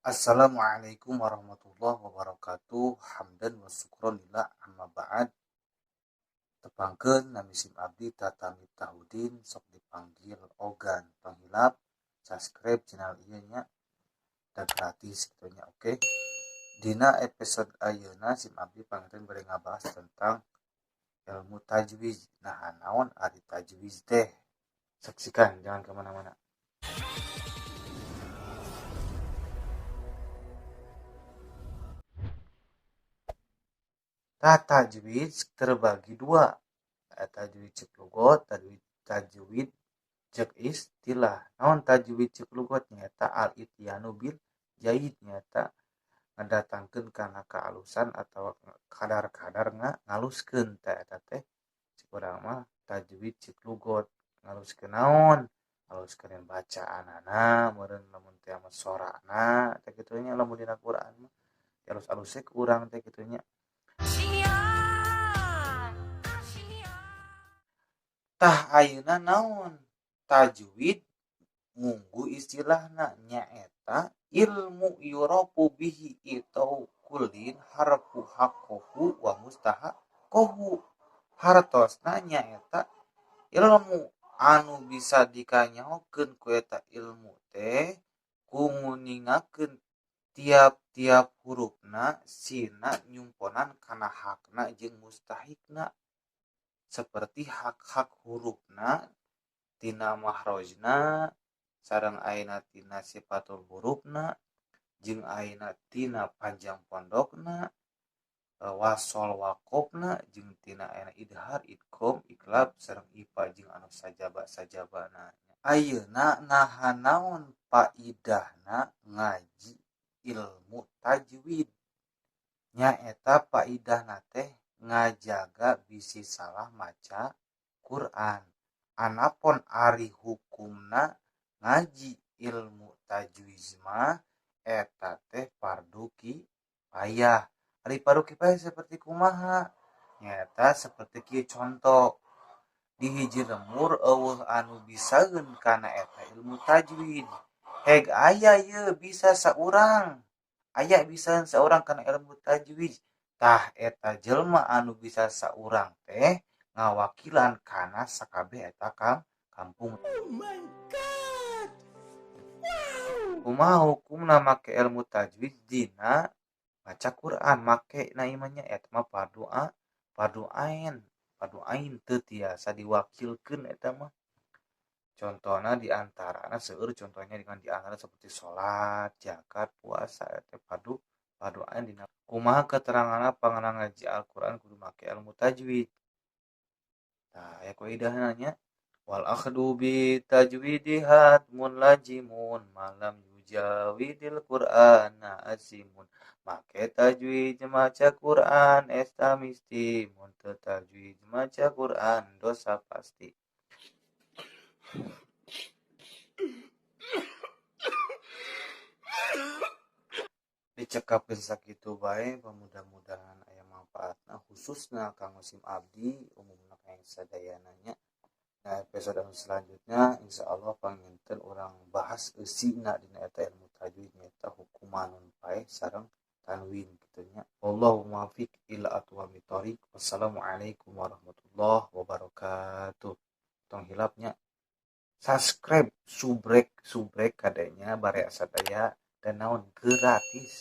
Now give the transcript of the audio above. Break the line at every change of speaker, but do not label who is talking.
Assalamualaikum warahmatullahi wabarakatuh. Hamdan wa syukron lillah amma ba'd. Tepangkeun nami sim abdi Tatami Tahudin sok dipanggil Ogan Panghilap. Subscribe channel ieu nya da gratis kitu nya. Oke. Dina episode ayeuna sim abdi pangireun bade ngabahas tentang ilmu tajwid. Nah, naon ari tajwid teh? Saksikan, jangan kemana-mana. Tajwid terbagi dua. Tajwid cek lugot, tajwid cek istilah. Naon tajwid cek lugot nyata al-ityanu bil jaid nyata ngadatangkeun kana kealusan atau kadar-kadar ngaluskeun eta teh cek urang mah tajwid cek lugot. Ngaluskeun naon? Ngaluskeun bacaanana, meureun lamun teh mah sorana teh kitu nya lamun dina Quran mah. Alus-alus cek urang teh kitu nya. Tah ayeuna naon? Tajwid ngunggu istilahna nyaeta ilmu yurafu bihi itau kullin harfu haqqahu wa mustahaqahu. Hartosna nyaeta ilmu anu bisa dikanyahokeun ku eta ilmu teh ku nguningakeun tiap-tiap hurufna sina nyumponan kana hakna jeung mustahikna. Seperti hak-hak hurufna tina mahrojna sareng ayeuna tina sifatul hurufna jeung ayeuna tina panjang pondokna wasol waqofna jeung tina ayeuna idhar idgham iqlab sareng ifa jeung anu sajaba-sajabana. Ayeuna naha naon faidahna ngaji ilmu tajwid? Nyaeta faidahna teh ngajaga bisi salah maca Quran. Anapun ari hukumna ngaji ilmu tajwid mah eta teh fardu kifayah. Ari fardu kifayah seperti kumaha? Nyata seperti kieu contoh. Di hiji lemur eueuh anu bisaeun kana eta ilmu tajwid. Heg aya ieu bisa saurang. Aya bisaeun saurang kana ilmu tajwid. Tah eta jelema anu bisa saurang teh ngawakilan kana sakabeh eta kampung. Oh my god. Wow. Kumaha hukumna make ilmu tajwid dina maca Quran? Make na ieu nya eta mah fardu ain. Fardu ain teu tiasa diwakilkeun eta mah. Contohna diantarana seueur contohnya dengan diantara seperti salat, zakat, puasa eta fardu ain dina. Kumaha keteranganna pangarang ngaji Al-Qur'an kudu make ilmu tajwid? Tah aya kaidahna nya wal akhdu bi tajwidi hatmun lajimun malam yujawidil Qur'ana asimun. Make tajwid maca Quran eta misti mun teu tajwid maca Quran dosa pasti. Dicekapkeun sakitu bae mudah-mudahan aya manfaatna khususna kanggo sim abdi umumna kaeng sadayana nya. Nah, episode selanjutnya insyaallah panginten urang bahas eusina dina eta ilmu tajwid nyaeta hukuman bae sareng tanwin kitu nya. Wallahu muwaffiq ila aqwamit thoriq. Wassalamualaikum warahmatullahi wabarakatuh. Tong hilapnya subscribe subrek kadenya bare sadaya dan naon gratis.